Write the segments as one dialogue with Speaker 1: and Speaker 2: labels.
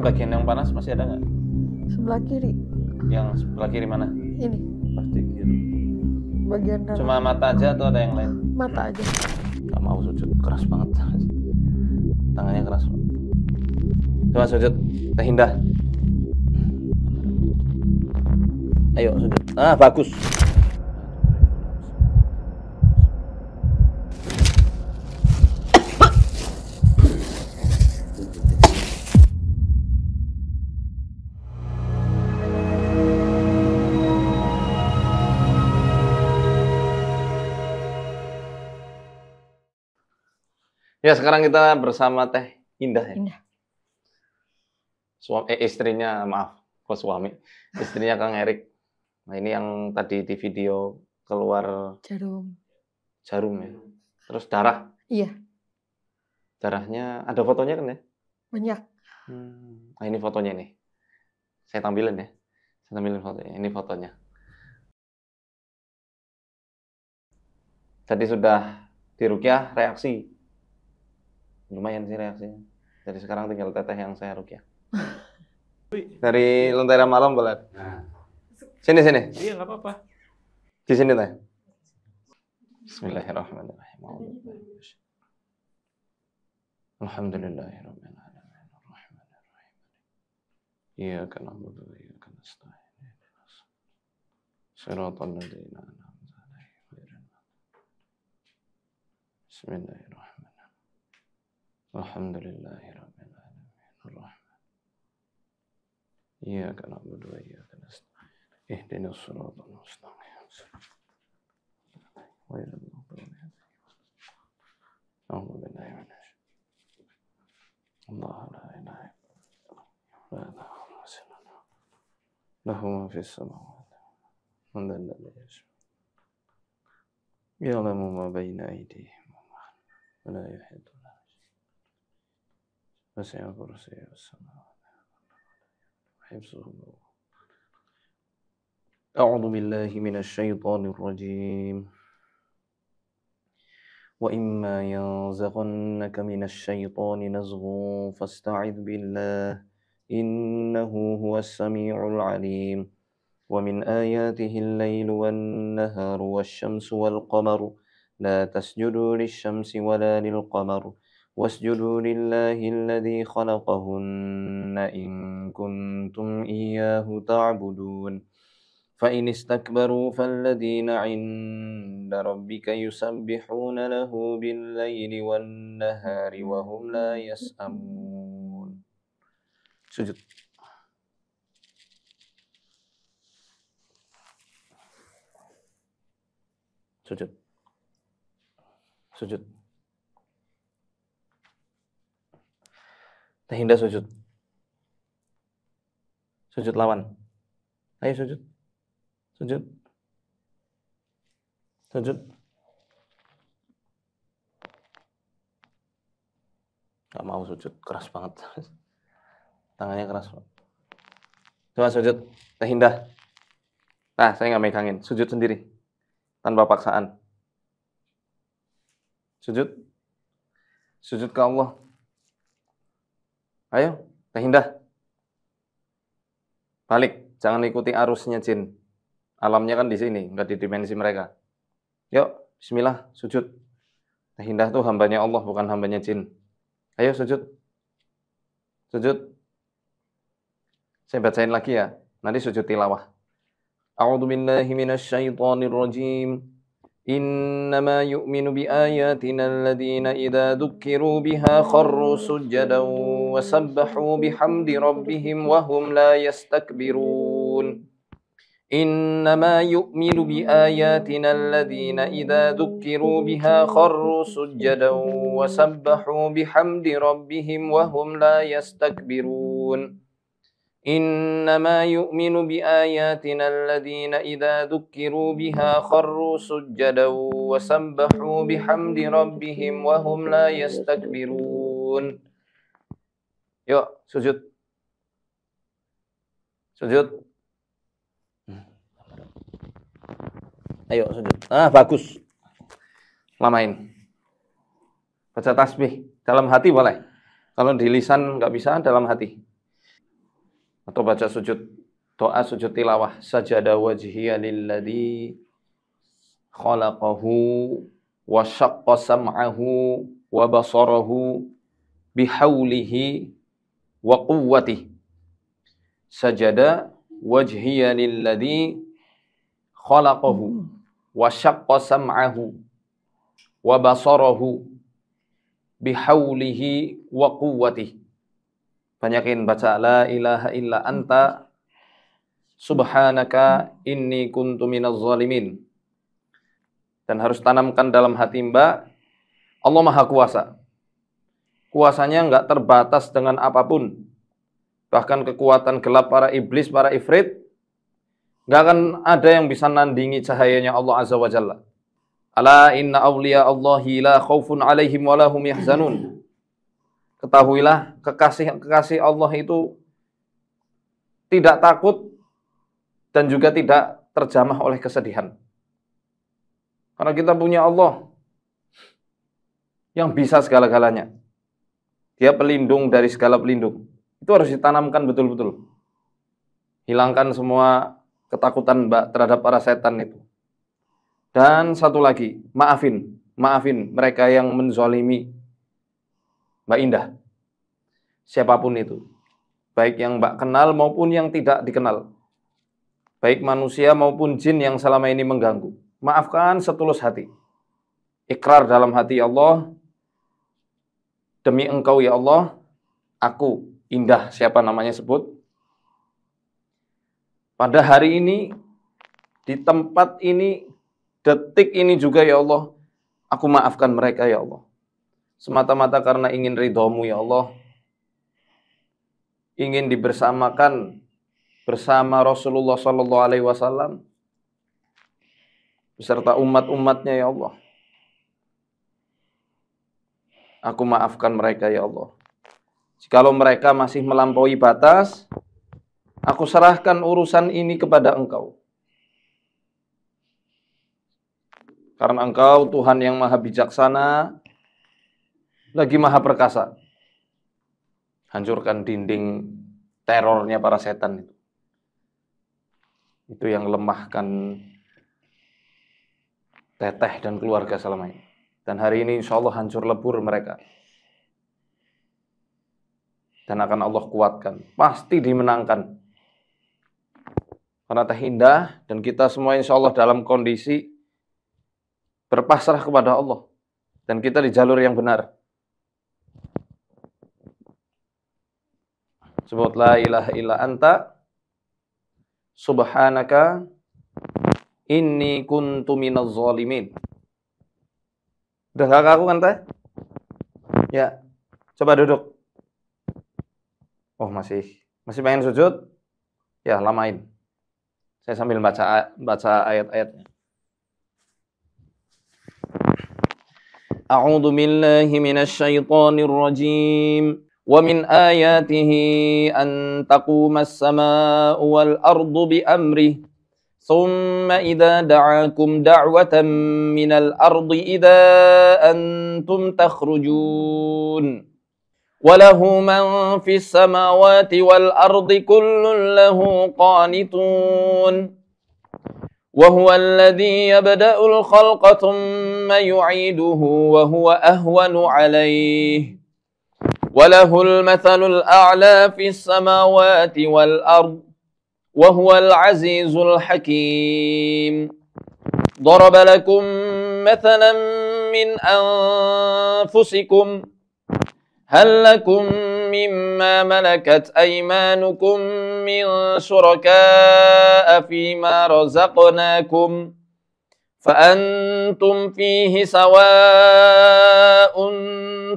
Speaker 1: Bagian yang panas masih ada nggak?
Speaker 2: Sebelah kiri.
Speaker 1: Yang sebelah kiri mana?
Speaker 2: Ini.
Speaker 1: Pasti kiri.
Speaker 2: Bagian dalam.
Speaker 1: Cuma mata aja atau ada yang lain?
Speaker 2: Mata aja.
Speaker 1: Gak mau sujud, keras banget. Tangannya keras. Coba sujud, Teh Indah. Ayo sujud. Ah, bagus. Ya, sekarang kita bersama Teh Indah ya.
Speaker 2: Indah.
Speaker 1: Istrinya, maaf, kok suami. Istrinya Kang Erik. Nah, ini yang tadi di video keluar jarum ya. Terus darah.
Speaker 2: Iya.
Speaker 1: Darahnya ada fotonya kan ya?
Speaker 2: Banyak.
Speaker 1: Nah, ini fotonya nih. Saya tampilin ya. Saya tampilin fotonya. Ini fotonya. Tadi sudah diruqyah, reaksi. Lumayan sih reaksinya. Jadi sekarang tinggal teteh yang saya ruqyah. Dari Lentera Malam boleh. Sini.
Speaker 3: Iya, nggak apa-apa.
Speaker 1: Di sini teh. Bismillahirrahmanirrahim. Alhamdulillahirabbil alamin. Arrahmanirrahim. Iyyaka na'budu wa iyyaka nasta'in. Shiratal ladzina an'amta 'alaihim. Bismillahirrahmanirrahim. Alhamdulillahirabbil alamin. Arrahman. Iyyaka na'budu wa iyyaka nasta'in. Ihdinas siratal mustaqim. Ghairil maghdubi 'alaihim. A'udzu billahi minash Allah la ilaha illallah. Lahu ma fis samawati wa ma fil ardi. Ya'lamu ma baina aydihim wa la yuhituna. Wasi'a kursiyyuhu as-samawati hifdzuhu. A'udzu billahi minasy syaithanir rajim. وَإِمَّا يَنزَغَنَّكَ مِنَ الشَّيْطَانِ نَزْغٌ فَاسْتَعِذْ بِاللَّهِ إِنَّهُ هُوَ السَّمِيعُ الْعَلِيمُ وَمِنْ آيَاتِهِ اللَّيْلُ وَالنَّهَارُ وَالشَّمْسُ وَالْقَمَرُ لَا تَسْجُدُوا لِلشَّمْسِ وَلَا لِلْقَمَرِ وَاسْجُدُوا لِلَّهِ الَّذِي خَلَقَهُنَّ إِن كُنتُمْ إِيَّاهُ تَعْبُدُونَ فَإِنِ اسْتَكْبَرُوا فَالَّذِينَ عِندَ رَبِّكَ يُسَبِّحُونَ لَهُ بِاللَّيْلِ وَالنَّهَارِ وَهُمْ لَا يَسْأَمُونَ. Sujud. Sujud. Sujud. Teh Indah sujud. Sujud lawan. Ayo sujud. Sujud. Sujud. Gak mau sujud, keras banget. Tangannya keras. Coba sujud, Teh Indah. Nah, saya nggak megangin. Sujud sendiri. Tanpa paksaan. Sujud. Sujud ke Allah. Ayo, Teh Indah. Balik, jangan ikuti arusnya jin. Alamnya kan di sini, nggak di dimensi mereka. Yuk, bismillah, sujud. Teh Indah tuh hambanya Allah, bukan hambanya jin. Ayo sujud. Sujud. Saya bacain lagi ya. Nanti sujud tilawah. A'udzu billahi minasy syaithanir rajim. Innama yu'minu bi ayatina alladziina idza dzukkiru biha kharru sujjadan wa sabbahu bihamdi rabbihim wa hum la yastakbirun. إنما يؤمن بآياتنا الذين إذا ذكروا بها خروا سجدا وسبحوا بحمد ربهم وهم لا يستكبرون إنما يؤمن بآياتنا الذين إذا ذكروا بها خروا سجدا وسبحوا بحمد ربهم وهم لا يستكبرون. Yuk, sujud. Sujud. Ayo sujud. Ah, bagus. Lamain. Baca tasbih. Dalam hati boleh. Kalau di lisan nggak bisa, dalam hati. Atau baca sujud doa sujud tilawah, sajada wajhiya lilladzi khalaqahu wa syaqqa sam'ahu wa basarahu bihaulihi wa quwwatihi. Sajada wajhiya lilladzi khalaqahu wa syaqqa sam'ahu wa basarahu bihaulihi wa quwwatihi. Banyakin baca la ilaha illa anta subhanaka inni kuntu minaz zalimin. Dan harus tanamkan dalam hati Mbak, Allah Maha Kuasa. Kuasanya enggak terbatas dengan apapun. Bahkan kekuatan gelap para iblis, para ifrit, enggak akan ada yang bisa nandingi cahayanya Allah Azza wa Jalla. Ala inna awliya Allahi la khaufun alaihim wa lahum yahzanun. Ketahuilah, kekasih Allah itu tidak takut dan juga tidak terjamah oleh kesedihan. Karena kita punya Allah yang bisa segala-galanya. Dia pelindung dari segala pelindung. Itu harus ditanamkan betul-betul. Hilangkan semua ketakutan Mbak terhadap para setan itu. Dan satu lagi, maafin mereka yang menzalimi Mbak Indah. Siapapun itu. Baik yang Mbak kenal maupun yang tidak dikenal. Baik manusia maupun jin yang selama ini mengganggu. Maafkan setulus hati. Ikrar dalam hati Allah. Demi engkau ya Allah, aku Indah, siapa namanya sebut. Pada hari ini, di tempat ini, detik ini juga ya Allah, aku maafkan mereka ya Allah. Semata-mata karena ingin ridho-Mu ya Allah. Ingin dibersamakan bersama Rasulullah sallallahu alaihi wasallam beserta umat-umatnya ya Allah. Aku maafkan mereka ya Allah. Jikalau mereka masih melampaui batas, aku serahkan urusan ini kepada Engkau. Karena Engkau Tuhan yang maha bijaksana, lagi maha perkasa. Hancurkan dinding terornya para setan itu. Itu yang lemahkan Teteh dan keluarga selama ini. Dan hari ini insya Allah hancur lebur mereka. Dan akan Allah kuatkan. Pasti dimenangkan. Karena Teh Indah dan kita semua insya Allah dalam kondisi berpasrah kepada Allah. Dan kita di jalur yang benar. Sebut la ilaha illa anta subhanaka inni kuntu minaz zalimin. Udah gak kaku kan Teh? Ya, coba duduk. Oh masih pengen sujud? Ya lamain. Saya sambil baca ayat-ayatnya. A'udzu billahi minasy syaithanir rajim. Wa min ayatihi an taqumas samaa'u wal ardu bi amrihi. ثم إذا دعاكم دعوة من الأرض إذا أنتم تخرجون وله من في السماوات والأرض كل له قانتون وهو الذي يبدأ الخلق ثم يعيده وهو أهون عليه وله المثل الأعلى في السماوات والأرض وهو العزيز الحكيم ضرب لكم مثلا من أنفسكم هل لكم مما ملكت أيمانكم من شركاء فيما رزقناكم فأنتم فيه سواء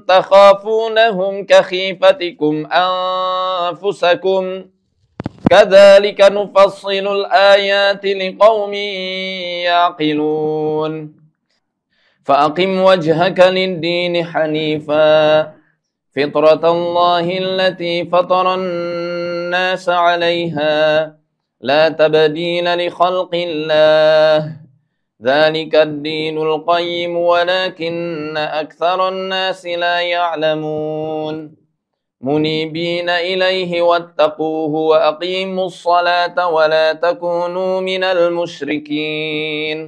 Speaker 1: تخافونهم كخيفتكم أنفسكم كذلك نفصل الآيات لقوم يعقلون فأقم وجهك للدين حنيفا فطرة الله التي فطر الناس عليها لا تبديل لخلق الله ذلك الدين القيم ولكن أكثر الناس لا يعلمون منيبين إليه واتقوه وأقيموا الصلاة ولا تكونوا من المشركين.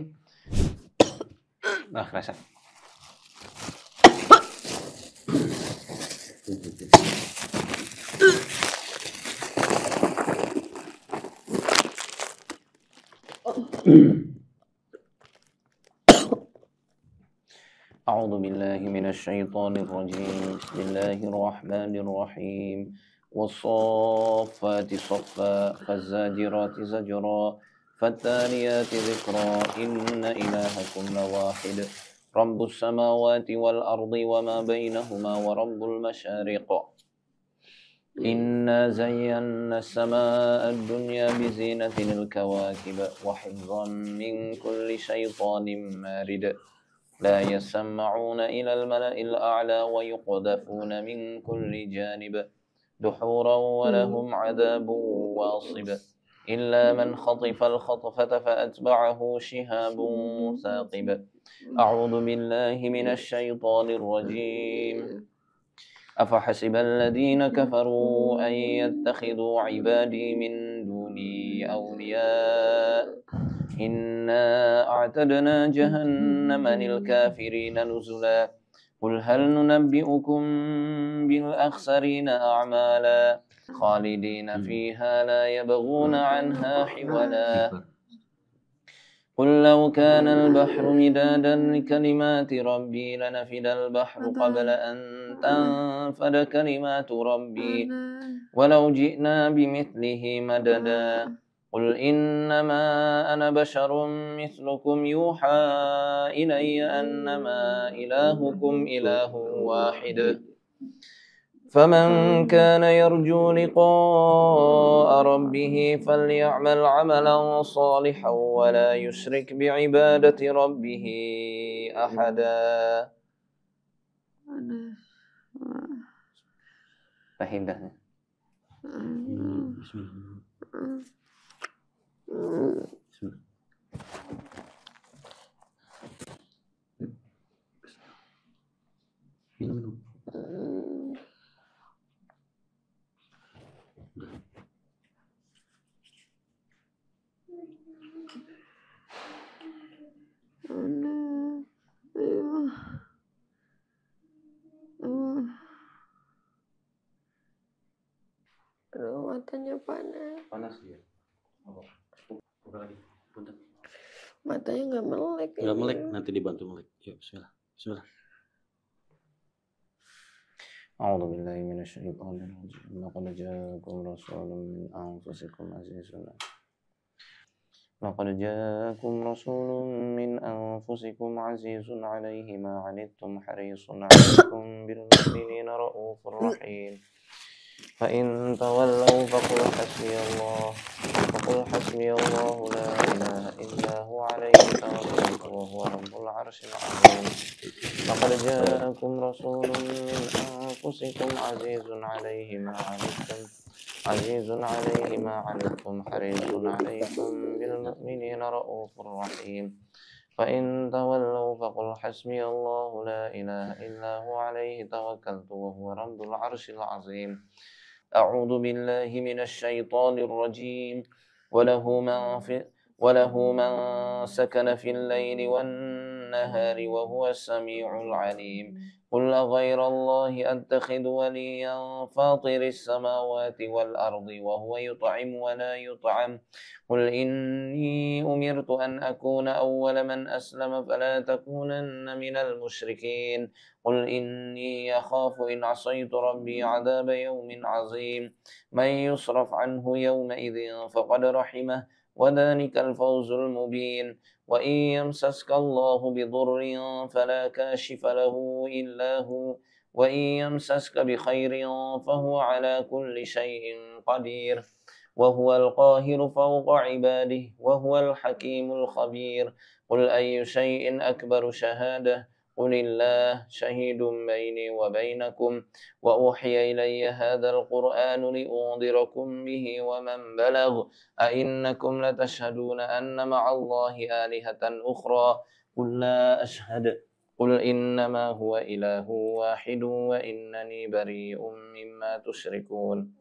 Speaker 1: أعوذ بالله من الشيطان الرجيم. بسم الله الرحمن الرحيم. والصافات صفا فالزاجرات زجرا فالتاليات ذكرا إن إلهكم لواحد رب السماوات والأرض وما بينهما ورب المشارق. إنا زينا السماء الدنيا بزينة الكواكب وحفظا من كل شيطان مارد لا يسمعون إلى الملأ الأعلى ويقذفون من كل جانب دحورا ولهم عذاب واصب إلا من خطف الخطفة فأتبعه شهاب ثاقب. أعوذ بالله من الشيطان الرجيم. أفحسب الذين كفروا أن يتخذوا عبادي من دوني أولياء إنا أعتدنا جهنم للكافرين نزلا قل هل ننبئكم بالأخسرين أعمالا خالدين فيها لا يبغون عنها حولا قل لو كان البحر مدادا لكلمات ربي لنفد البحر قبل أن تنفد كلمات ربي ولو جئنا بمثله مددا قل إنما أنا بشر مثلكم يوحى إلي أنما إلهكم إله واحد فمن كان يرجو لقاء ربه فليعمل عملا صالحا ولا يشرك بعبادة ربه أحدا. Tahindahnya.
Speaker 3: Minum.
Speaker 2: Aduh, matanya panas.
Speaker 3: Panas ya. Buka lagi. Punten.
Speaker 2: Matanya nggak melek.
Speaker 3: Nggak melek, nanti dibantu melek. Yuk, bismillah. Bismillah.
Speaker 1: أعوذ بالله من الشيطان الرجيم. لقد جاءكم رسول من أنفسكم عزيز لقد جاءكم رسول من أنفسكم عزيز عليه ما عنتم حريص عليكم بالمؤمنين رؤوف رحيم فإن تولوا فقل حسبي الله لا إله إلا هو عليه توكلت وهو رب العرش العظيم. لقد جاءكم رسول من أنفسكم عزيز عليه ما عنتم حريص عليكم بالمؤمنين رؤوف رحيم فإن تولوا فقل حسبي الله لا إله إلا هو عليه توكلت وهو رب العرش العظيم. أعوذ بالله من الشيطان الرجيم. وله من سكن في الليل والنهار وهو السميع العليم. قل أغير الله أتخذ وليا فاطر السماوات والأرض وهو يطعم ولا يطعم قل إني أمرت أن أكون أول من أسلم فلا تكونن من المشركين قل إني أخاف إن عصيت ربي عذاب يوم عظيم من يصرف عنه يومئذ فقد رحمه وذلك الفوز المبين. وإن يمسسك الله بضر فلا كاشف له إلا هو وإن يمسسك بخير فهو على كل شيء قدير وهو القاهر فوق عباده وهو الحكيم الخبير. قل أي شيء أكبر شهادة قل الله شهيد بيني وبينكم وأوحي إلي هذا القرآن لأنذركم به ومن بلغ أئنكم لتشهدون أن مع الله آلهة أخرى قل لا أشهد Qul innama huwa ilahu wahidu wa innani bari'um mimma tusyrikun.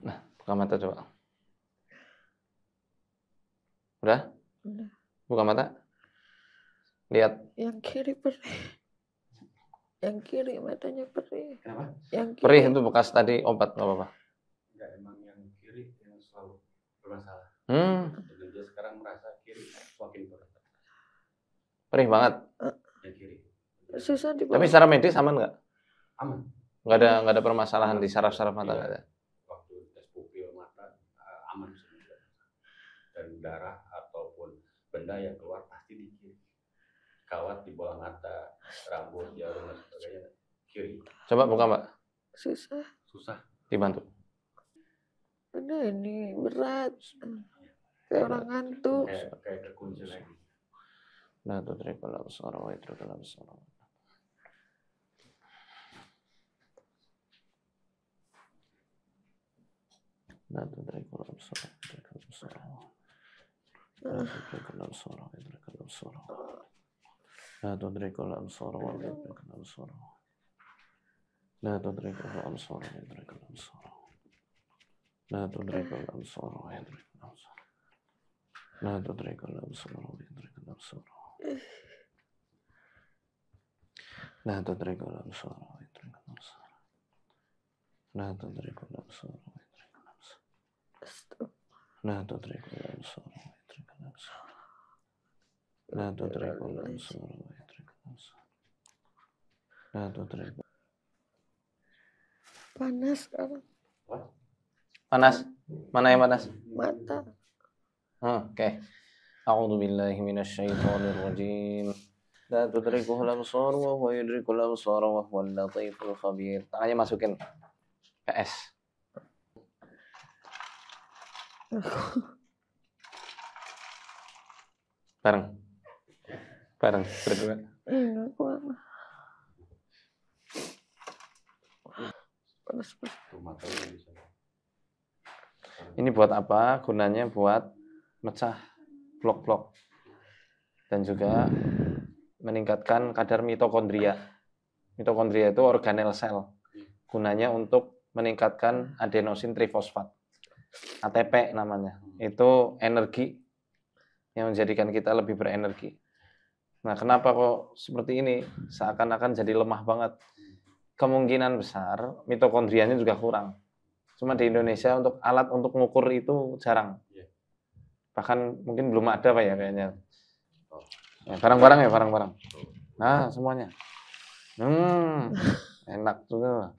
Speaker 1: Nah, buka mata coba. Udah?
Speaker 2: Udah.
Speaker 1: Buka mata. Lihat.
Speaker 2: Yang kiri perih. Yang kiri matanya perih.
Speaker 3: Kenapa?
Speaker 2: Yang kiri.
Speaker 1: Perih itu bekas tadi obat, nggak apa-apa.
Speaker 3: Enggak, emang yang kiri yang selalu bermasalah. Dan dia sekarang merasa kiri semakin berat.
Speaker 1: Perih banget.
Speaker 3: Yang kiri.
Speaker 2: Susah
Speaker 1: Tapi
Speaker 2: dibawa.
Speaker 1: secara medis aman nggak?
Speaker 3: Aman.
Speaker 1: Nggak ada permasalahan di saraf-saraf mata nggak ada.
Speaker 3: Waktu tes pupil mata aman semua. Dan darah ataupun benda yang keluar pasti di kiri. Kawat di bola mata, rambut, jarum dan sebagainya kiri.
Speaker 1: Coba buka Mbak,
Speaker 2: Susah.
Speaker 3: Susah.
Speaker 1: dibantu.
Speaker 2: Udah ini berat. Kayak orang ngantuk.
Speaker 3: Kayak kekunci lagi.
Speaker 1: La tudrikul absar wa yudrikul absar. La tudrikul absar wa yudrikul absar. La tudrikul absar wa yudrikul absar. La tudrikul absar wa yudrikul absar. La tudrikul absar wa yudrikul absar. La tudrikul absar wa yudrikul absar. La tudrikul absar wa yudrikul absar. لا تدرك الأبصار ويدرك الأبصار. لا تدرك الأبصار ويدرك الأبصار. لا تدرك الأبصار ويدرك الأبصار. لا تدرك الأبصار ويدرك الأبصار. لا تدرك.
Speaker 2: Panas sekarang.
Speaker 1: Panas? Mana yang panas?
Speaker 2: Mata.
Speaker 1: Oke. A'udzu billahi minasyaitonir rajim. La tudrikuhul absar wa huwa yudrikul absar wa huwal latiful khabir. Tangannya masukin ke es. Bareng. Bareng berdua.
Speaker 2: Enggak kuat. Panas banget.
Speaker 3: Tuh matanya bisa.
Speaker 1: Ini buat apa? Gunanya buat mecah blok-blok dan juga meningkatkan kadar mitokondria. Mitokondria itu organel sel. Gunanya untuk meningkatkan adenosin trifosfat. ATP namanya. Itu energi yang menjadikan kita lebih berenergi. Nah, kenapa kok seperti ini? Seakan-akan jadi lemah banget. Kemungkinan besar mitokondrianya juga kurang. Cuma di Indonesia untuk alat untuk mengukur itu jarang. Bahkan mungkin belum ada Pak ya kayaknya. Ya, barang-barang ya, barang-barang. Nah, semuanya. Enak juga.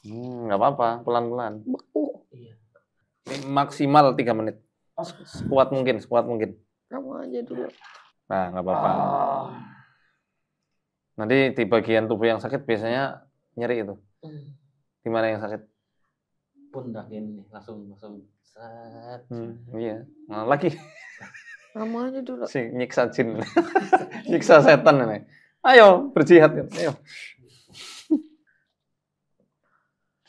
Speaker 1: Nggak apa-apa, pelan-pelan.
Speaker 2: Beku.
Speaker 1: Ini maksimal 3 menit. Sekuat mungkin, sekuat mungkin.
Speaker 2: Kamu aja dulu.
Speaker 1: Nah, nggak apa-apa. Nanti di bagian tubuh yang sakit biasanya nyeri itu. Di mana yang sakit?
Speaker 3: Pundak ini langsung set.
Speaker 1: Iya. Nah, lagi
Speaker 2: Kamu aja dulu.
Speaker 1: si nyiksa jin. Nyiksa setan ini. Ayo berjihad. Ayo.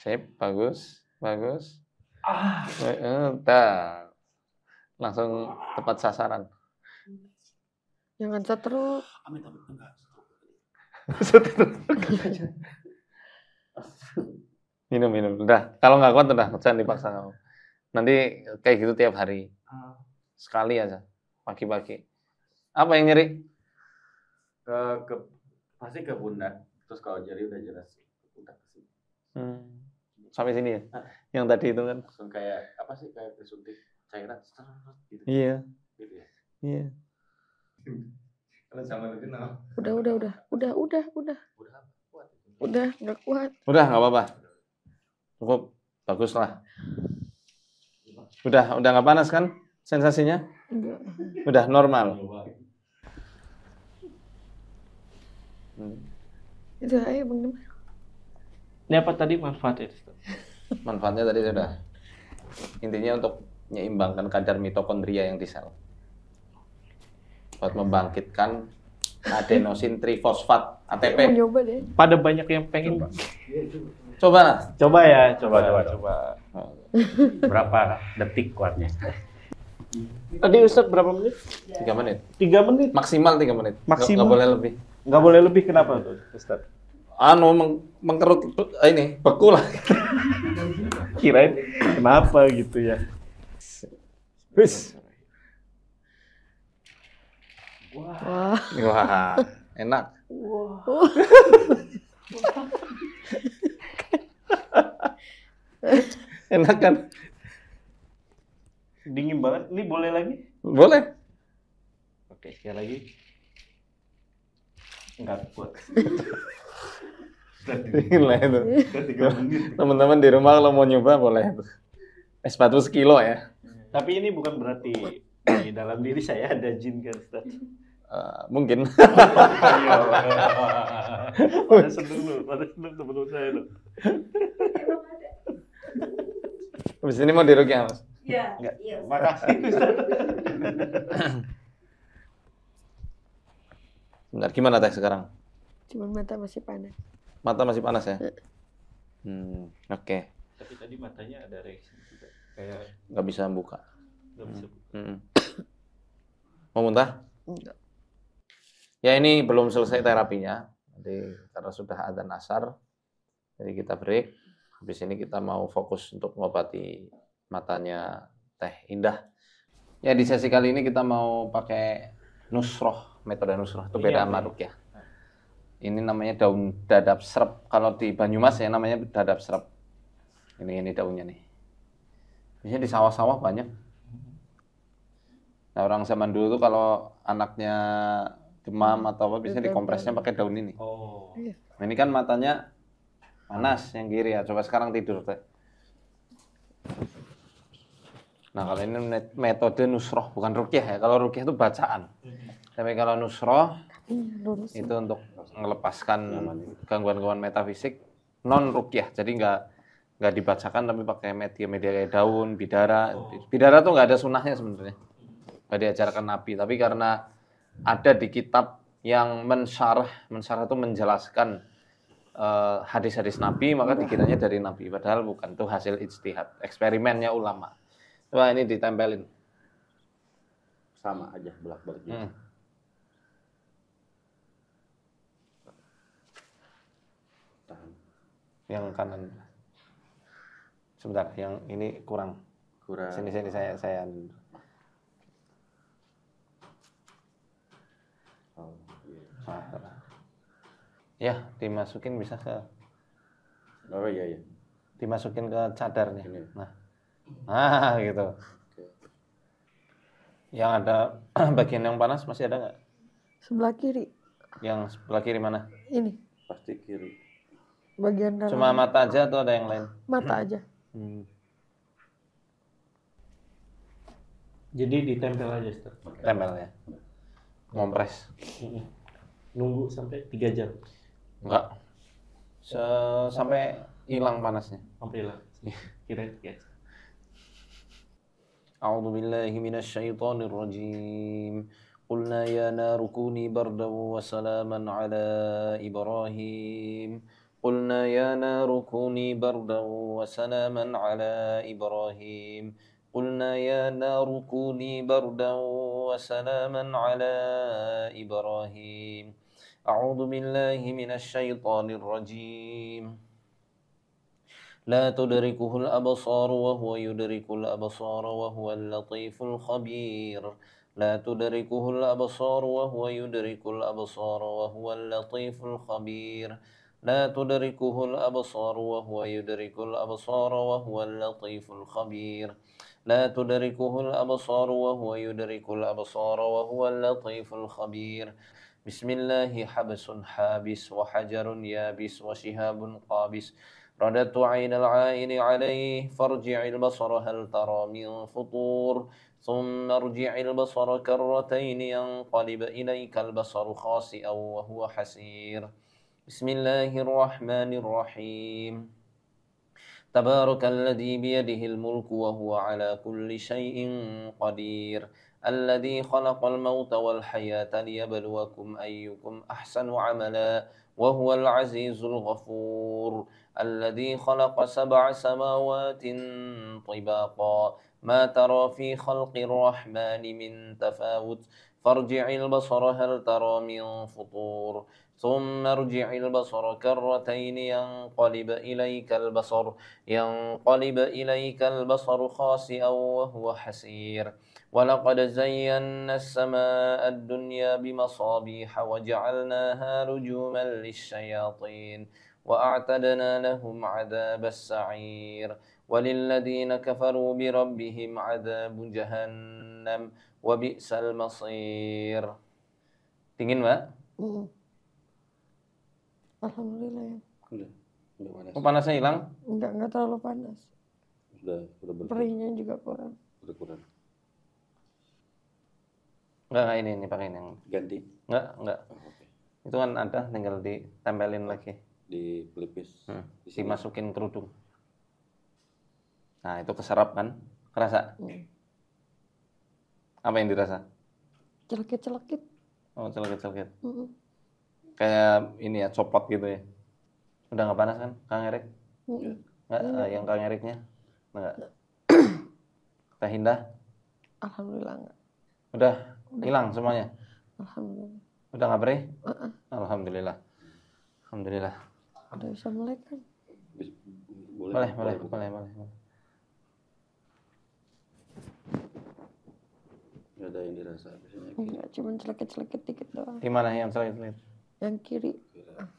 Speaker 1: Sip, bagus, bagus. Dah. Langsung tepat sasaran.
Speaker 2: Jangan setruk.
Speaker 3: Amit enggak.
Speaker 1: Minum. Udah. Kalau nggak kuat udah, jangan dipaksa kamu. Nanti kayak gitu tiap hari. Sekali aja. Pagi-pagi. Apa yang nyeri?
Speaker 3: Pasti ke pundak. Terus kalau jari udah jelas ke pundak ke sini.
Speaker 1: Sampai sini ya? Yang tadi itu kan?
Speaker 3: Langsung kayak apa sih, kayak disuntik cairan gitu.
Speaker 1: Iya.
Speaker 3: Gitu ya.
Speaker 1: Iya.
Speaker 3: Kalau sama itu kenapa?
Speaker 2: Udah.
Speaker 3: Udah kuat itu.
Speaker 2: Udah, nggak kuat.
Speaker 1: Udah, nggak apa-apa. Cukup. Bagus lah. Udah nggak panas kan sensasinya?
Speaker 2: Enggak.
Speaker 1: Udah normal.
Speaker 2: Itu ayo Bang Dimas.
Speaker 4: Ini apa tadi manfaatnya?
Speaker 1: Manfaatnya tadi sudah. Intinya untuk menyeimbangkan kadar mitokondria yang di sel. Buat membangkitkan adenosin trifosfat
Speaker 2: Mau
Speaker 1: ATP.
Speaker 2: nyoba deh.
Speaker 4: Pada banyak yang pengen.
Speaker 1: Coba lah.
Speaker 4: Coba ya, coba.
Speaker 3: Berapa detik kuatnya?
Speaker 4: Tadi Ustadz berapa menit?
Speaker 1: 3 menit.
Speaker 4: 3 menit.
Speaker 1: Maksimal 3 menit.
Speaker 4: Maksimal.
Speaker 1: Nggak boleh lebih.
Speaker 4: Nggak boleh lebih, kenapa tuh Ustadz?
Speaker 1: Mengkerut ini beku lah.
Speaker 4: Kirain kenapa gitu ya.
Speaker 1: Wis.
Speaker 2: Wah.
Speaker 1: Wah, enak. Enak kan?
Speaker 4: Dingin banget. Ini boleh lagi?
Speaker 1: Boleh.
Speaker 4: Oke, sekali lagi. Enggak kuat.
Speaker 1: Dingin lah itu.
Speaker 4: Udah 3 menit.
Speaker 1: Teman-teman di rumah kalau mau nyoba boleh. Es batu sekilo ya.
Speaker 4: Tapi ini bukan berarti di dalam diri saya ada jin kan, Ustaz?
Speaker 1: Mungkin.
Speaker 4: Pada seneng teman-teman saya loh.
Speaker 1: Habis ini mau diruqyah, Mas?
Speaker 2: Iya.
Speaker 4: Enggak. Makasih Ustaz.
Speaker 1: Bentar, gimana Teh sekarang?
Speaker 2: Cuman mata masih panas.
Speaker 1: Mata masih panas ya? Oke.
Speaker 4: Tapi tadi matanya ada reaksi juga. Kayak
Speaker 1: Nggak bisa buka.
Speaker 4: nggak bisa.
Speaker 1: Mau muntah?
Speaker 2: Enggak.
Speaker 1: Ya ini belum selesai terapinya. Jadi karena sudah adzan asar, jadi kita break. Habis ini kita mau fokus untuk mengobati matanya Teh Indah. Ya di sesi kali ini kita mau pakai nusroh, metode nusroh. Itu beda sama ruqyah. Ini namanya daun dadap serep. Kalau di Banyumas ya namanya dadap serep. Ini daunnya nih. Biasanya di sawah-sawah banyak. Nah orang zaman dulu tuh kalau anaknya demam atau apa biasanya dikompresnya pakai daun ini.
Speaker 4: Oh.
Speaker 1: Nah, ini kan matanya panas yang kiri ya. Coba sekarang tidur Teh. Nah kalau ini metode nusroh bukan ruqyah ya. Kalau ruqyah itu bacaan. Tapi kalau nusroh
Speaker 2: Lurus.
Speaker 1: itu untuk melepaskan gangguan-gangguan metafisik non ruqyah. Jadi nggak dibacakan tapi pakai media-media kayak daun, bidara. Bidara tuh nggak ada sunnahnya sebenarnya. Nggak diajarkan Nabi. Tapi karena ada di kitab yang mensyarah itu menjelaskan hadis-hadis Nabi, maka dikiranya dari Nabi. Padahal bukan, itu hasil ijtihad, eksperimennya ulama. Coba ini ditempelin.
Speaker 3: Sama aja belak-beliknya. Tahan.
Speaker 1: Yang kanan. Sebentar, yang ini kurang. Sini saya.
Speaker 3: Oh, iya.
Speaker 1: Ya, dimasukin bisa ke
Speaker 3: Oh iya.
Speaker 1: dimasukin ke cadarnya.
Speaker 3: Ini.
Speaker 1: Nah, gitu.
Speaker 3: Oke.
Speaker 1: Yang ada bagian yang panas masih ada nggak?
Speaker 2: Sebelah kiri.
Speaker 1: Yang sebelah kiri mana?
Speaker 2: Ini.
Speaker 3: Pasti kiri.
Speaker 2: Bagian dalam.
Speaker 1: Cuma mata aja atau ada yang lain?
Speaker 2: Mata aja.
Speaker 4: Jadi ditempel aja, Ustaz.
Speaker 1: Tempel ya. Ngompres.
Speaker 4: Nunggu sampai 3 jam.
Speaker 1: Enggak. Sampai hilang panasnya.
Speaker 4: Sampai lah. Kira-kira 3 jam.
Speaker 1: A'udzu billahi minasyaitonir rajim. Qulna ya naru kuni bardan wa salaman ala Ibrahim. Qulna ya naru kuni bardan wa salaman ala Ibrahim. قلنا يا نار كوني بردا وسلاما على إبراهيم أعوذ بالله من الشيطان الرجيم لا تدركه الأبصار وهو يدرك الأبصار وهو اللطيف الخبير لا تدركه الأبصار وهو يدرك الأبصار وهو اللطيف الخبير لا تدركه الأبصار وهو يدرك الأبصار وهو اللطيف الخبير لا تدركه الأبصار وهو يدرك الأبصار وهو اللطيف الخبير بسم الله حبس حابس وحجر يابس وشهاب قابس رددت عين العائن عليه فارجع البصر هل ترى من فطور ثم ارجع البصر كرتين ينقلب إليك البصر خاسئا وهو حسير بسم الله الرحمن الرحيم تبارك الذي بيده الملك وهو على كل شيء قدير الذي خلق الموت والحياة ليبلوكم أيكم أحسن عملا وهو العزيز الغفور الذي خلق 7 سماوات طباقا ما ترى في خلق الرحمن من تفاوت فارجع البصر هل ترى من فطور ثم ارجع البصر كرتين ينقلب إليك البصر خاسئا وهو حسير ولقد زينا السماء الدنيا بمصابيح وجعلناها رجوما للشياطين وأعتدنا لهم عذاب السعير وللذين كفروا بربهم عذاب جهنم وبئس المصير. Dingin, Mbak?
Speaker 2: Alhamdulillah ya.
Speaker 3: Udah panas.
Speaker 1: Oh, panasnya hilang?
Speaker 2: Enggak terlalu panas.
Speaker 3: Udah bersih.
Speaker 2: Perihnya juga kurang.
Speaker 3: Udah kurang.
Speaker 1: Enggak, ini pakai ini.
Speaker 3: Ganti.
Speaker 1: Enggak.
Speaker 3: Oh, oke.
Speaker 1: Itu kan ada, tinggal ditempelin lagi.
Speaker 3: Di pelipis. Di sini.
Speaker 1: Dimasukin kerudung. Nah, itu keserap kan? Kerasa? Apa yang dirasa?
Speaker 2: Celekit-celekit.
Speaker 1: Oh, celekit-celekit. Kayak ini ya, copot gitu ya. Udah nggak panas kan, Kang Erik? Nggak, yang Kang Eriknya? Nggak. Teh Indah?
Speaker 2: Alhamdulillah enggak.
Speaker 1: Udah hilang semuanya?
Speaker 2: Alhamdulillah.
Speaker 1: Udah nggak perih? Alhamdulillah. Alhamdulillah.
Speaker 2: Udah bisa melek kan?
Speaker 1: Boleh.
Speaker 3: Nggak ada yang dirasa biasanya.
Speaker 2: Enggak, cuma celekit-celekit dikit doang.
Speaker 1: Di mana yang celekit?
Speaker 2: Yang kiri.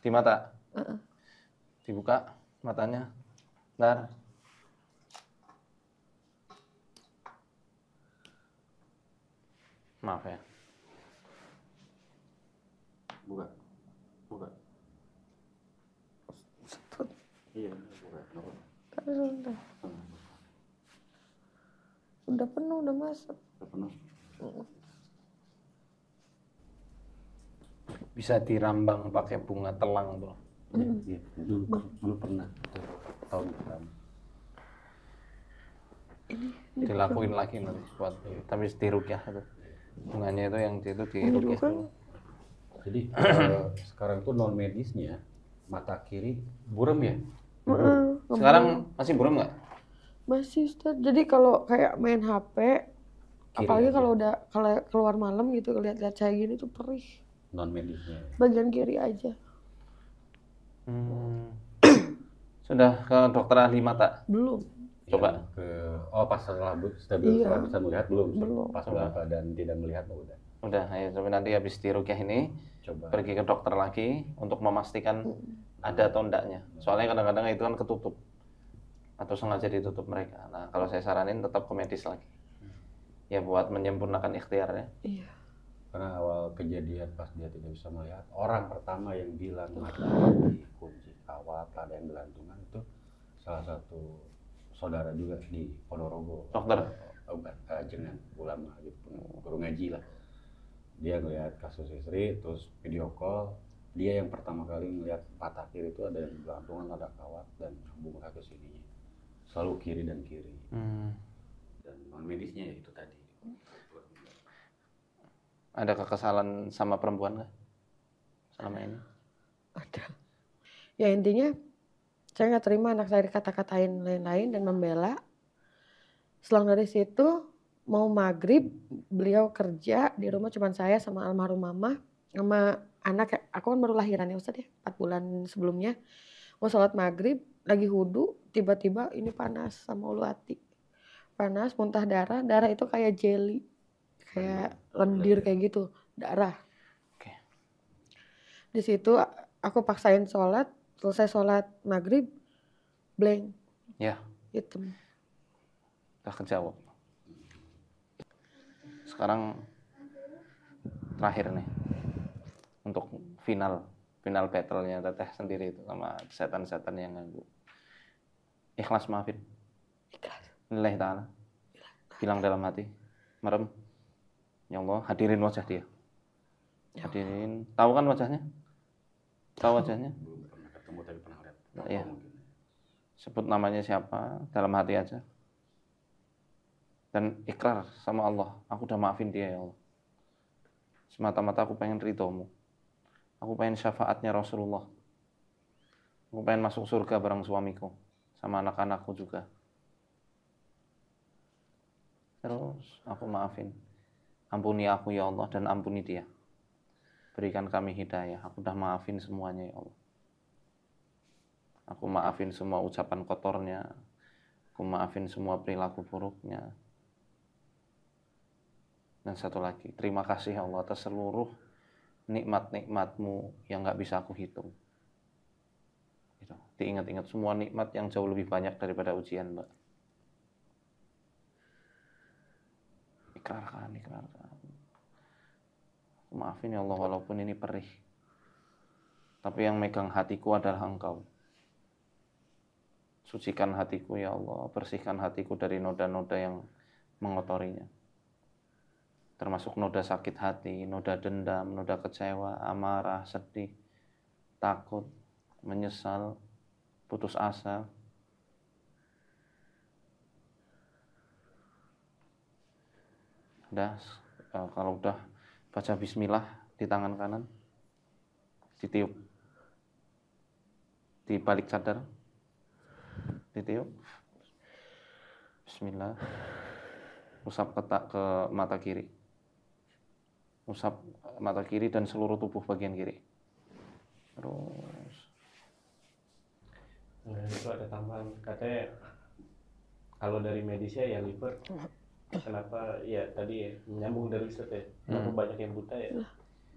Speaker 1: Di mata? Dibuka matanya. Bentar. Maaf ya.
Speaker 3: Buka.
Speaker 2: Setut.
Speaker 3: Iya, buka.
Speaker 2: Kan udah penuh, udah masuk.
Speaker 3: Udah penuh.
Speaker 1: Bisa dirambang pakai bunga telang tuh.
Speaker 3: Iya, dulu pernah. Tahun pertama.
Speaker 1: Dilakuin lagi nanti buat tapi dirukyah itu. Bunganya itu yang itu dirukyah
Speaker 2: kan.
Speaker 1: dulu.
Speaker 3: Jadi sekarang tuh non medisnya mata kiri buram ya?
Speaker 1: Sekarang masih buram nggak?
Speaker 2: Masih, Ustaz. Jadi kalau kayak main HP, apalagi
Speaker 3: aja.
Speaker 2: kalau udah keluar malam gitu, lihat-lihat cahaya gini tuh perih.
Speaker 3: Non medisnya.
Speaker 2: Bagian kiri aja.
Speaker 1: Sudah ke dokter ahli mata?
Speaker 2: Belum.
Speaker 1: Coba.
Speaker 3: Pas setelah setelah
Speaker 2: Iya.
Speaker 3: bisa melihat belum?
Speaker 2: Belum.
Speaker 3: Pas udah keadaan tidak melihat udah.
Speaker 1: Udah, ayo coba nanti habis dirukyah ini
Speaker 3: Coba.
Speaker 1: pergi ke dokter lagi untuk memastikan ada atau enggaknya. Soalnya kadang-kadang itu kan ketutup atau sengaja ditutup mereka. Nah, kalau saya saranin tetap ke medis lagi. Ya buat menyempurnakan ikhtiarnya.
Speaker 2: Iya.
Speaker 3: Karena awal kejadian pas dia tidak bisa melihat, orang pertama yang bilang mata dikunci kawat, ada yang gelantungan itu salah satu saudara juga di Ponorogo.
Speaker 1: Dokter?
Speaker 3: Bukan, jenengan ulama gitu, guru ngaji lah. Dia ngeliat kasus istri, terus video call, dia yang pertama kali ngeliat patah kiri itu ada yang gelantungan, ada kawat dan hubungan ke sininya. Selalu kiri dan kiri. Dan non medisnya ya itu tadi.
Speaker 1: Ada kekesalan sama perempuan nggak selama ini?
Speaker 2: Ada. Ya intinya saya nggak terima anak saya dikata-katain lain-lain dan membela. Selang dari situ mau maghrib beliau kerja di rumah, cuman saya sama almarhum mama sama anak. Aku kan baru lahiran ya Ustaz ya, 4 bulan sebelumnya. Mau sholat maghrib lagi wudu, tiba-tiba ini panas sama ulu hati. Panas, muntah darah itu kayak jelly, kayak lendir kayak gitu, darah.
Speaker 1: Oke.
Speaker 2: Di situ aku paksain sholat, selesai sholat maghrib, blank.
Speaker 1: Ya.
Speaker 2: Hitam.
Speaker 1: Udah kejawab. Sekarang terakhir nih untuk final battle-nya Teteh sendiri itu sama setan-setan yang ganggu. Ikhlas maafin.
Speaker 2: Ikhlas.
Speaker 1: Lillahi ta'ala. Bilang dalam hati, merem. Ya Allah, hadirin wajah dia. Hadirin, tahu kan wajahnya? Tahu wajahnya?
Speaker 3: Belum pernah ketemu tapi pernah lihat.
Speaker 1: Iya. Sebut namanya siapa, dalam hati aja. dan ikrar sama Allah, aku udah maafin dia ya Allah. Semata-mata aku pengen ridhomu. Aku pengen syafaatnya Rasulullah. Aku pengen masuk surga bareng suamiku sama anak-anakku juga. Terus aku maafin. Ampuni aku ya Allah dan ampuni dia. Berikan kami hidayah. Aku udah maafin semuanya ya Allah. Aku maafin semua ucapan kotornya. Aku maafin semua perilaku buruknya. Dan satu lagi, terima kasih ya Allah atas seluruh nikmat-nikmat-Mu yang gak bisa aku hitung. Gitu. Diingat-ingat semua nikmat yang jauh lebih banyak daripada ujian, Mbak. Ikrarkan. Maafin ya Allah walaupun ini perih. Tapi yang megang hatiku adalah Engkau. Sucikan hatiku ya Allah, bersihkan hatiku dari noda-noda yang mengotorinya. Termasuk noda sakit hati, noda dendam, noda kecewa, amarah, sedih, takut, menyesal, putus asa. Udah, kalau udah baca bismillah di tangan kanan, ditiup. Di balik cadar, ditiup. Bismillah. Usap ke mata kiri. Usap mata kiri dan seluruh tubuh bagian kiri. Terus.
Speaker 4: Nah, itu ada tambahan. Katanya kalau dari medisnya ya liver. Kenapa ya tadi ya menyambung dari Ustaz ya. Kenapa banyak yang buta ya?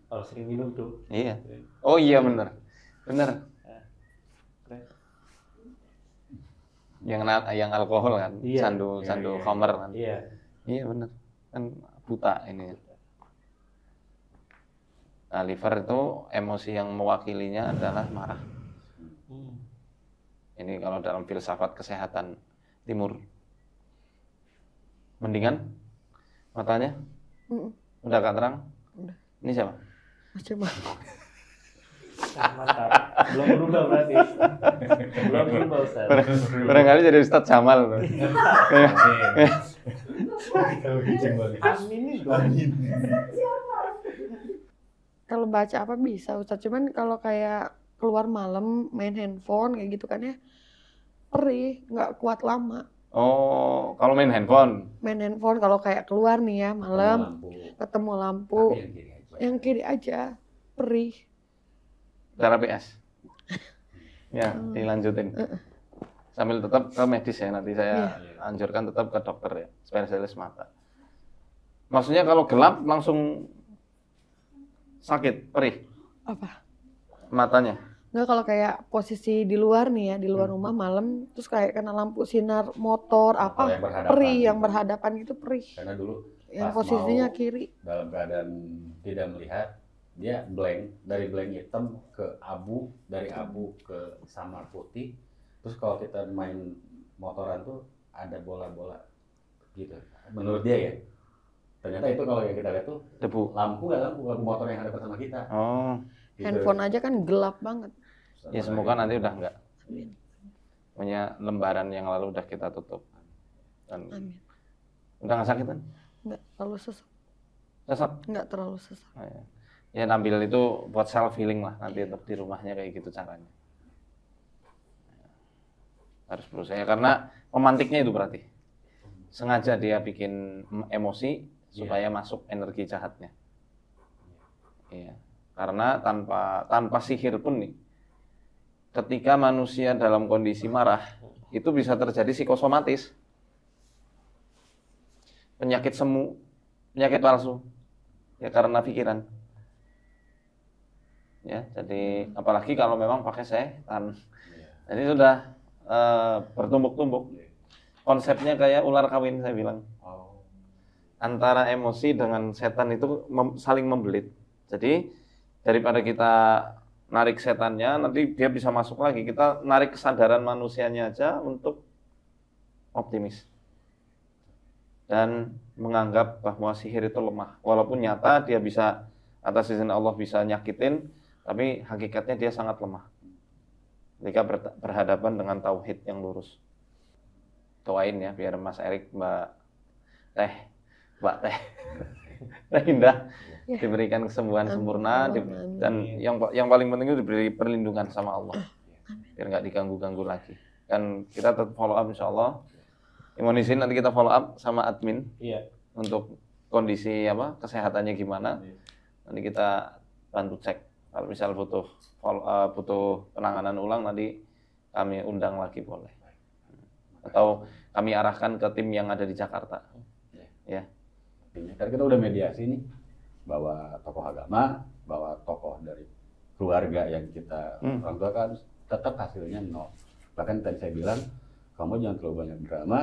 Speaker 4: Kalau sering minum tuh.
Speaker 1: Iya. Oh iya benar. Yang alkohol kan,
Speaker 4: iya.
Speaker 1: sandu khamar kan.
Speaker 4: Iya.
Speaker 1: Iya benar. Kan buta ini. Nah, liver itu emosi yang mewakilinya adalah marah. Ini kalau dalam filsafat kesehatan timur. Mendingan matanya? Udah agak terang?
Speaker 2: Udah.
Speaker 1: Ini siapa?
Speaker 2: Mas Jamal.
Speaker 4: Mantap. Belum berubah berarti. Belum berubah Ustaz.
Speaker 1: Barangkali jadi Ustadz Jamal.
Speaker 4: Amin dong.
Speaker 2: Kalau baca apa bisa Ustaz, cuman kalau kayak keluar malam main handphone kayak gitu kan ya, perih, nggak kuat lama.
Speaker 1: Oh, kalau main handphone?
Speaker 2: Main handphone kalau kayak keluar nih ya malam, ketemu lampu, yang kiri aja, perih.
Speaker 1: Cara PS? Ya, dilanjutin. Sambil tetap ke medis ya, nanti saya anjurkan tetap ke dokter ya, spesialis mata. Maksudnya kalau gelap langsung sakit, perih?
Speaker 2: Apa?
Speaker 1: Matanya?
Speaker 2: Nggak, kalau kayak posisi di luar nih ya, di luar rumah malam, terus kayak kena lampu sinar motor, apa, perih, yang berhadapan gitu perih.
Speaker 3: Karena dulu
Speaker 2: yang
Speaker 3: pas
Speaker 2: posisinya
Speaker 3: mau
Speaker 2: kiri.
Speaker 3: dalam keadaan tidak melihat, dia blank, dari blank hitam ke abu, dari abu ke samar putih. Terus kalau kita main motoran tuh ada bola-bola gitu. Menurut dia ya. Ternyata itu kalau yang kita lihat tuh
Speaker 1: Debu.
Speaker 3: lampu motor yang ada sama kita.
Speaker 1: Oh.
Speaker 3: Gitu.
Speaker 2: Handphone aja kan gelap banget.
Speaker 1: Ya semoga nanti udah enggak.
Speaker 2: Amin.
Speaker 1: Punya lembaran yang lalu udah kita tutup. Dan
Speaker 2: Amin.
Speaker 1: udah nggak sakit kan?
Speaker 2: Nggak terlalu sesak.
Speaker 1: Sesak?
Speaker 2: Nggak terlalu sesak.
Speaker 1: Oh, ya. Ya ambil itu buat self healing lah nanti untuk di rumahnya kayak gitu caranya. Harus berusaha karena pemantiknya itu berarti sengaja dia bikin emosi supaya masuk energi jahatnya. Iya. Karena tanpa sihir pun nih, ketika manusia dalam kondisi marah itu bisa terjadi psikosomatis, penyakit semu, penyakit palsu, ya karena pikiran. Ya, jadi apalagi kalau memang pakai setan, jadi sudah bertumbuk-tumbuk. Konsepnya kayak ular kawin saya bilang. Antara emosi dengan setan itu saling membelit. Jadi daripada kita narik setannya, nanti dia bisa masuk lagi. Kita narik kesadaran manusianya aja untuk optimis. Dan menganggap bahwa sihir itu lemah. Walaupun nyata dia bisa, atas izin Allah bisa nyakitin, tapi hakikatnya dia sangat lemah. Ketika berhadapan dengan tauhid yang lurus. Doain ya, biar Mas Erik, Mbak Teh, Mbak Teh. Teh Indah
Speaker 2: Ya.
Speaker 1: diberikan kesembuhan
Speaker 2: Amin.
Speaker 1: sempurna
Speaker 2: Amin.
Speaker 1: dan yang paling penting itu diberi perlindungan sama Allah. Biar nggak diganggu-ganggu lagi. Dan kita tetap follow up insyaallah. Imunisin nanti kita follow up sama admin
Speaker 4: Iya.
Speaker 1: untuk kondisi kesehatannya gimana. Nanti kita bantu cek. Kalau misal butuh penanganan ulang nanti kami undang lagi boleh. Atau kami arahkan ke tim yang ada di Jakarta. Ya.
Speaker 3: Karena kita udah mediasi nih, bawa tokoh agama, bawa tokoh dari keluarga yang kita orang tua kan tetap hasilnya nol. Bahkan tadi saya bilang, kamu jangan terlalu banyak drama,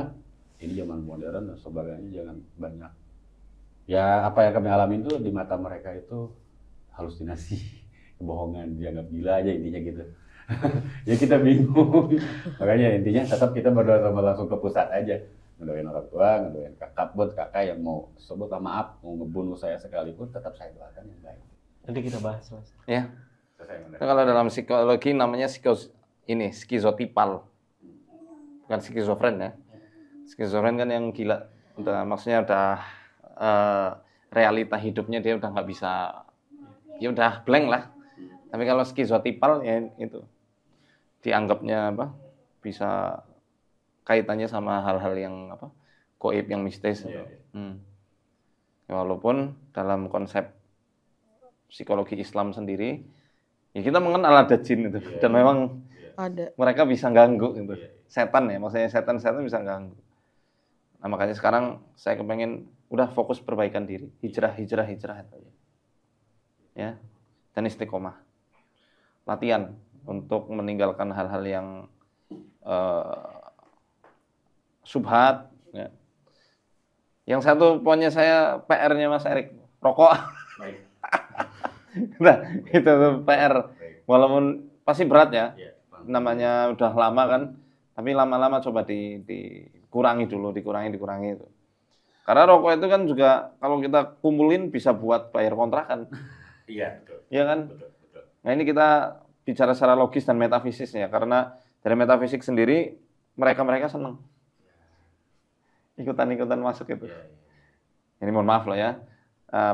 Speaker 3: ini zaman modern dan sebagainya, jangan banyak. Ya apa yang kami alami itu di mata mereka itu halusinasi, kebohongan, dianggap gila aja intinya gitu. Ya kita bingung. Makanya intinya tetap kita berdoa sama langsung ke pusat aja. Ngedoain orang tua, ngedoain kakak buat kakak yang mau sebut maaf, mau ngebunuh saya sekalipun, tetap saya doakan yang baik.
Speaker 4: Nanti kita bahas, Mas.
Speaker 1: Ya.
Speaker 3: Selesai,
Speaker 1: Itu kalau dalam psikologi namanya skizotipal. Bukan skizofren ya. Skizofren kan yang gila. Maksudnya udah realita hidupnya dia udah nggak bisa, ya udah blank lah. Tapi kalau skizotipal ya itu dianggapnya bisa kaitannya sama hal-hal yang gaib, yang mistis.
Speaker 3: Iya.
Speaker 1: Ya, walaupun dalam konsep psikologi Islam sendiri ya kita mengenal ada jin itu dan memang
Speaker 2: Ada.
Speaker 1: mereka bisa ganggu gitu. Setan ya, maksudnya setan bisa ganggu. Nah, makanya sekarang saya kepengen udah fokus perbaikan diri, hijrah itu aja. Ya. Dan istiqomah. Latihan untuk meninggalkan hal-hal yang subhat ya. Yang satu pokoknya saya PR-nya Mas Erik, rokok.
Speaker 3: Baik.
Speaker 1: Nah, itu tuh PR.
Speaker 3: Baik.
Speaker 1: Walaupun pasti berat ya.
Speaker 3: Iya, Bang.
Speaker 1: Namanya udah lama kan. Tapi lama-lama coba dikurangi dulu, dikurangi itu. Karena rokok itu kan juga kalau kita kumpulin bisa buat bayar kontrakan.
Speaker 3: Iya, betul.
Speaker 1: Iya kan?
Speaker 3: Betul.
Speaker 1: Nah, ini kita bicara secara logis dan metafisisnya karena dari metafisik sendiri mereka senang. Ikutan masuk itu.
Speaker 3: Iya.
Speaker 1: Ini mohon maaf lah ya.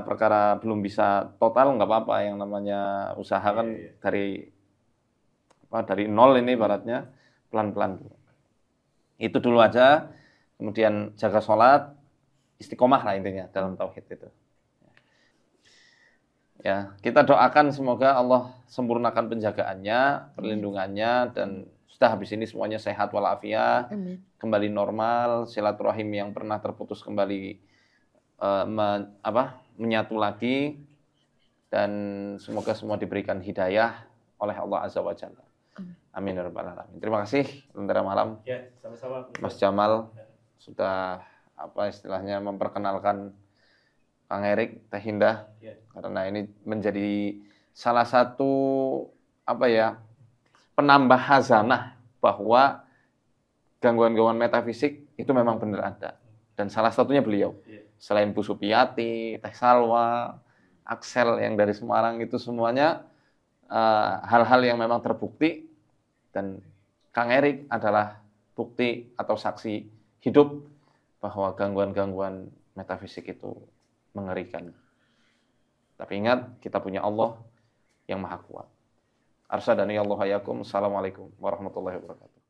Speaker 1: Perkara belum bisa total nggak apa-apa, yang namanya usaha kan dari nol ini ibaratnya pelan-pelan dulu. Itu dulu aja, kemudian jaga sholat, istiqomah lah intinya dalam tauhid itu. Ya, kita doakan semoga Allah sempurnakan penjagaannya, perlindungannya, dan sudah habis ini semuanya sehat walafiat,
Speaker 2: Amin.
Speaker 1: kembali normal, silaturahim yang pernah terputus kembali menyatu lagi, dan semoga semua diberikan hidayah oleh Allah Azza wa Jalla. Amin ya rabbal alamin. Terima kasih Lentera Malam,
Speaker 4: Ya, sama-sama.
Speaker 1: Mas Jamal sudah istilahnya memperkenalkan Kang Erik, Teh Indah,
Speaker 4: Ya.
Speaker 1: karena ini menjadi salah satu penambah hazanah bahwa gangguan-gangguan metafisik itu memang benar ada. Dan salah satunya beliau. Selain Bu Supiati, Teh Salwa, Axel yang dari Semarang, itu semuanya hal-hal yang memang terbukti, dan Kang Erik adalah bukti atau saksi hidup bahwa gangguan-gangguan metafisik itu mengerikan. Tapi ingat, kita punya Allah yang Maha Kuat. Arsadani Allah hayakum. Assalamualaikum warahmatullahi wabarakatuh.